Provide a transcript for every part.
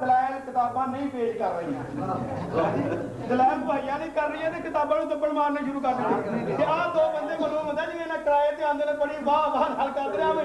ਦਲਾਇਲ ਕਿਤਾਬਾਂ ਨਹੀਂ ਪੇਸ਼ ਕਰ ਰਹੀਆਂ ਦਲਾਇਲ ਭਾਈਆਂ ਨਹੀਂ ਕਰ ਰਹੀਆਂ ਤੇ ਕਿਤਾਬਾਂ ਨੂੰ ਥੱਪੜ ਮਾਰਨੇ ਸ਼ੁਰੂ ਕਰ ਦਿੱਤੇ ਤੇ ਆਹ ਦੋ ਬੰਦੇ ਮਾਲੂਮ ਹੁੰਦਾ ਜਿਵੇਂ ਇਹਨਾਂ ਕਿਰਾਏ ਤੇ ਆਂਦੇ ਨੇ ਬੜੀ ਵਾਹ ਵਾਹ ਨਾਲ ਕਰ ਰਿਹਾ ਮੈਂ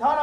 18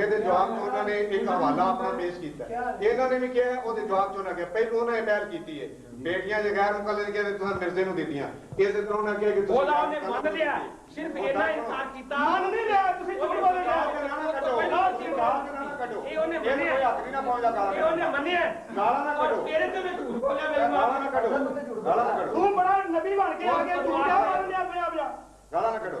ਇਹਦੇ ਜਵਾਬ ਚ ਉਹਨਾਂ ਨੇ ਇੱਕ ਹਵਾਲਾ ਆਪਣਾ ਪੇਸ਼ ਕੀਤਾ ਇਹਨਾਂ ਨੇ ਵੀ ਕਿਹਾ ਉਹਦੇ ਜਵਾਬ ਚ ਉਹਨਾਂ ਕਿਹਾ ਪਹਿਲਾਂ ਉਹਨਾਂ ਨੇ ਪਹਿਲ ਕੀਤੀ ਹੈ ਬੇਟੀਆਂ ਜੇ ਗੈਰ ਮੁਕੱਲਦ ਕਹਿੰਦੇ ਤੁਸੀਂ ਮਿਰਜ਼ੇ ਨੂੰ ਦਿੱਤੀਆਂ ਇਸੇ ਤਰ੍ਹਾਂ ਉਹਨਾਂ ਕਿਹਾ ਕਿ ਉਹਨੇ ਮੰਨ ਲਿਆ ਸਿਰਫ ਇਹਨਾਂ ਇਨਕਾਰ ਕੀਤਾ ਮੰਨ ਨਹੀਂ ਲਿਆ ਤੁਸੀਂ ਝੂਠ ਬੋਲੇ ਨਾ ਕੱਢੋ ਇਹ ਉਹਨੇ ਮੰਨਿਆ ਹੱਥ ਨਹੀਂ ਨਾ ਪਾਉਂਦਾ ਗਾਲਾਂ ਇਹ ਉਹਨੇ ਮੰਨਿਆ ਗਾਲਾਂ ਨਾ ਕੱਢੋ ਤੇਰੇ ਤੇ ਵੀ ਝੂਠ ਬੋਲਿਆ ਮੇਰੇ ਗਾਲਾਂ ਨਾ ਕੱਢੋ ਗਾਲਾਂ ਨਾ ਕੱਢੋ ਤੂੰ ਬੜਾ ਨਬੀ ਬਣ ਕੇ ਆ ਗਿਆ ਝੂਠਾ ਬੋਲ ਲਿਆ ਪਿਆ ਗਾਲਾਂ ਨਾ ਕੱਢੋ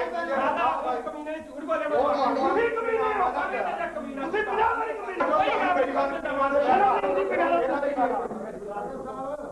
ਇੱਕ ਦੂਜੇ ਨੂੰ ਕਮੀਨੇ ਝੂਠ ਬੋਲੇ ਤੁਸੀਂ ਕਮੀਨੇ ਹੋ ਕਮੀਨਾ ਤੁਸੀਂ 50 ਵਾਰੀ ਕਮੀਨੇ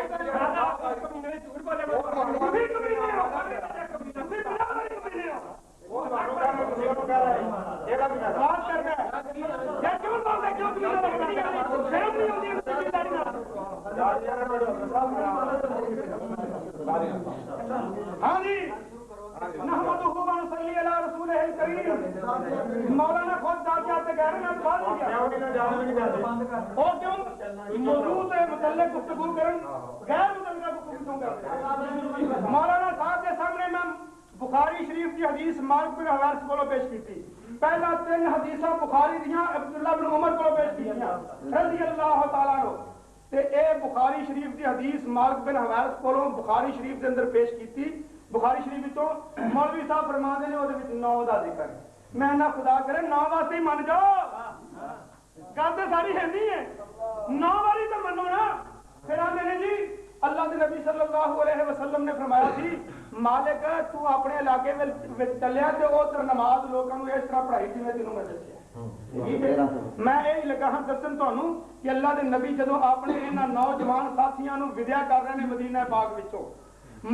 ਇੱਕ ਦੂਜੇ ਨੂੰ ਕਮੀਨੇ ਝੂਠ ਬੋਲੇ ਤੁਸੀਂ ਕਮੀਨੇ ਹੋ مولانا خود دار کیا کہہ رہے ہیں بات نہیں کیا اور کیوں موضوع سے متعلق گفتگو کریں غیر متعلقہ گفتگو کریں مولانا صاحب کے سامنے میں بخاری شریف کی حدیث مالک بن حویرث کو پیش کی تھی پہلا 3 حدیثاں بخاری دیاں عبداللہ بن عمر کو پیش کی رضی اللہ تعالیٰ عنہ تے اے بخاری شریف کی حدیث مالک بن حویرث کو بخاری شریف کے اندر پیش کی تھی بخاری شریف تو مولوی صاحب فرماتے ہیں وہ 9 دا ذکر ہے میں نہ خدا کرے 9 واسطے ہی من جاؤ گل تو ساری ہے نہیں ہے 9 والی تو منو نا پھر آتے ہیں جی اللہ کے نبی صلی اللہ علیہ وسلم نے فرمایا تھی مالک تو اپنے علاقے میں چلیا تے او تر نماز لوگوں کو اس طرح پڑھائی تھی میں تینوں میں دسیا میں یہ لگا ہاں دسن تانوں کہ اللہ کے نبی جدوں اپنے انہاں نوجوان ساتھیاں نو ودیا کر رہے ہیں مدینہ پاک وچوں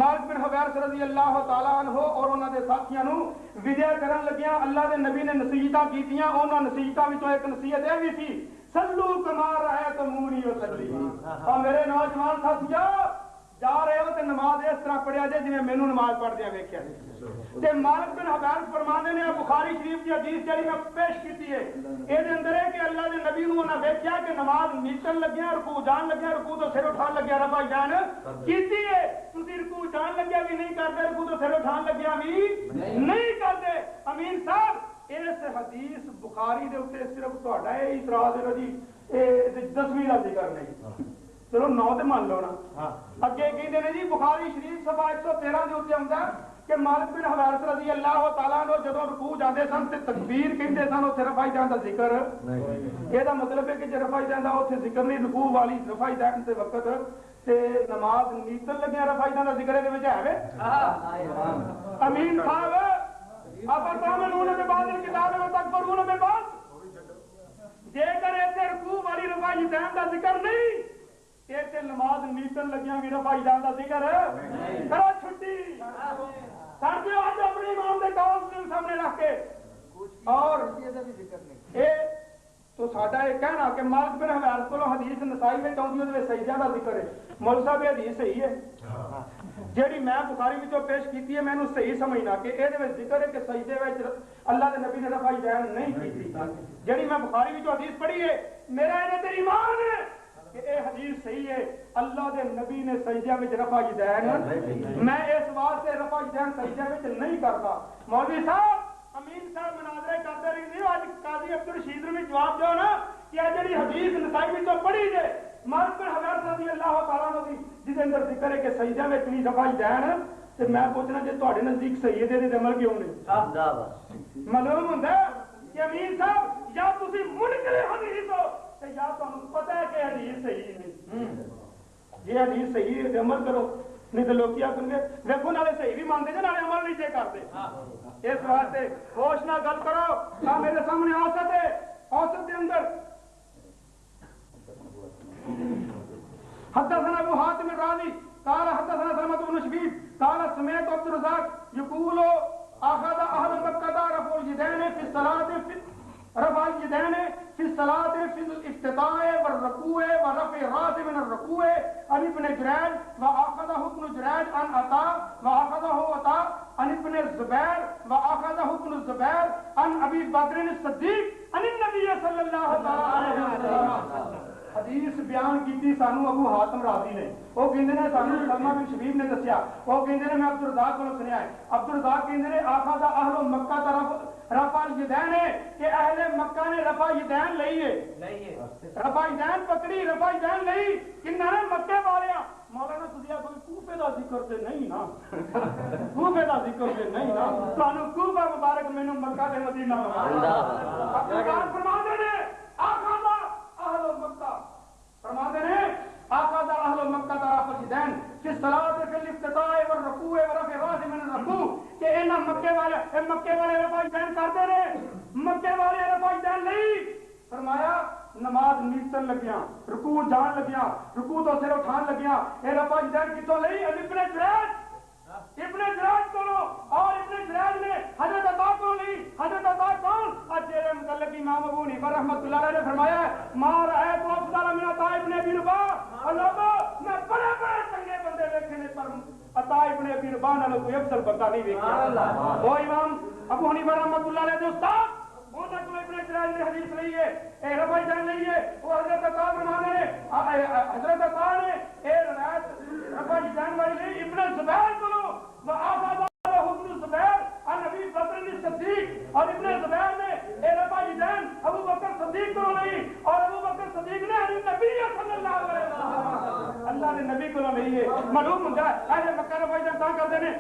مالک بن حویرث رضی اللہ تعالیٰ عنہ اور انہاں دے ساتھیاں نو ودیا کرن لگیاں اللہ دے نبی نے نصیحتاں کیتیاں انہاں نصیحتاں وچوں ایک نصیحت یہ بھی تھی سلو کما رأیتمونی وصلی اور میرے نوجوان ساتھیاں جا رہے ہو تے نماز اس طرح پڑھیا جائے جی مینوں نماز پڑھ دیا ویکھیا تے مالک بن حویرث فرماندے نے بخاری شریف کی حدیث جڑی میں پیش کیتی ہے اے دے اندر ہے کہ اللہ دے نبی نوں انہاں ویکھیا کہ نماز نیچن لگیا رکوع جان لگیا رکوع تو سر اٹھان لگیا رفع جان کیتی ہے تسی رکوع جان لگیا بھی نہیں کرتے رکوع تو سر اٹھان لگیا بھی نہیں کرتے امین صاحب اس حدیث بخاری دے اوتے صرف تہاڈا اے اعتراض ہے جی اے 10ویں دا ذکر نہیں چلو 9 تے مان لو نا اگے کہندے نے جی بخاری شریف صفحہ 113 دے اوتے آندا کہ مالک بن حویرث رضی اللہ تعالیٰ عنہ جدوں رکوع جاندے سن تے تکبیر کہندے سن اوتھے رفع جان دا ذکر اے دا مطلب ہے کہ جے رفع جان دا اوتھے ذکر نہیں رکوع والی رفع جان تے وقت تے نماز نیتن لگیا رفع جان دا ذکر دے وچ ہے امین صاحب آپ تامنون ببعض الکتاب وتکفرون ببعض جے کر ایتھے رکوع والی رفع جان دا ذکر نہیں تے نماز نیتن لگیاں بھی رفع جان دا ذکر کرو چھٹی ساتھیو اج اپنے امام دے قول سامنے رکھ کے اور اے تو ساڈا یہ کہنا کہ مالک بن حویرث کو حدیث نسائی میں آؤندی اودے وچ سجدہ دا ذکر ہے مول صاحب یہ حدیث صحیح ہے جیڑی میں بخاری وچوں پیش کیتی ہے میں انہوں صحیح سمجھنا کہ اے دے وچ ذکر ہے کہ سجدے وچ اللہ دے نبی نے رفع جان نہیں کیتی جیڑی میں بخاری وچوں حدیث پڑھی ہے میرا اے تے ایمان ہے کہ اے حدیث صحیح ہے اللہ دے نبی نے سجدہ وچ رفع یدین میں اس واسطے رفع یدین سجدہ وچ نہیں کرتا مولوی صاحب امین صاحب مناظرے کرتے رہے نہیں آج قاضی عبدالرشید نے جواب دو نا کہ جڑی حدیث نسائی وچوں پڑھی جے مالک بن حویرث رضی اللہ تعالیٰ عنہ دی جس دے اندر ذکر ہے کہ سجدہ وچ نہیں رفع یدین تے میں پوچھنا جے تہاڈے نزدیک صحیح ہے تے عمل کیوں نہیں معلوم ہوندا کہ امین صاحب یا تسی منکر حدیث ہو تے یا تانوں پتہ ہے کہ حدیث صحیح نہیں یہ حدیث صحیح ہے عمل کرو نہیں تو لوگ کیا کریں گے دیکھو نالے صحیح بھی مانتے جے نالے عمل نہیں جے کرتے اس واسطے ہوش نہ گل کرو میرے سامنے اوسط ہے اوسط کے اندر حدثنا ابو حاتم الرازي قال حدثنا سلمة بن شبيب قال سمعت عبد الرزاق يقول اخذ اهل مكة رفع اليدين في الصلاة رفع اليدين في الصلاة في الافتتاح والركوع ورفع الراس من الركوع عن ابن جريج واخذه ابن جريج عن عطاء واخذه عطاء عن ابن الزبير واخذه ابن الزبير عن ابي بكر الصديق عن النبي صلى الله عليه وسلم حدیث بیان کیتی سانو ابو حاتم راضی نے وہ کہندے نے سانو سلمہ بن شبیب نے دسیا وہ کہندے نے میں عبد الرزاق کو سنیا ہے عبد الرزاق کہندے نے آخذ اہل مکہ طرف رفع الیدین کہ اہل مکہ نے رفع الیدین لئی ہے رفع الیدین پکڑی رفع الیدین لئی کنہ نے مکے والیاں مولانا تسی کوئی کوفے دا ذکر تے نہیں نا کوفے دا ذکر تے نہیں نا تانوں کوفہ مبارک مینوں مکہ تے مدینہ عبد الرزاق فرماندے نے آخذ اہل مکہ فرماتے ہیں آقاذ اہل مکہ رفع الیدین فی الصلاۃ فی الافتتاح والرکوع ورفع الراس من الرکوع کہ ان مکے والے رفع الیدین کرتے رہے مکے والے رفع الیدین نہیں فرمایا نماز نیتن لگیاں رکوع جان لگیاں رکوع تو سر اٹھان لگیاں اے رفع الیدین کتوں لئی ابن جریج کو اور ابن جریج نے حضرت عطا کو لی حضرت عطا کون اجر متعلق امام ابو حنیفہ رحمۃ اللہ علیہ نے فرمایا ما رأیت افضل من عطا ابن ابی رباح اللہ میں بڑے چنگے بندے دیکھے نے پر عطا ابن ابی رباح نال کوئی افضل بندہ نہیں دیکھا وہ امام ابو حنیفہ رحمۃ اللہ علیہ دے استاد انہاں کول ابن جراج نے حدیث لئی ہے اے ربائی جان لئی ہے وہ حضرت عطا فرمانے نے حضرت عطا نے اے روایت ربائی جان والی لئی ابن زبیر کولو وآفا ابن زبیر عن ابی بکر صدیق اور ابن زبیر نے اے ربائی جان ابو بکر صدیق کو لئی اور ابو بکر صدیق نے عن نبی صلی اللہ علیہ وسلم اللہ نے نبی کو لئی ہے معلوم ہوندا ہے اہل مکہ ربائی جان کہاں کردے نے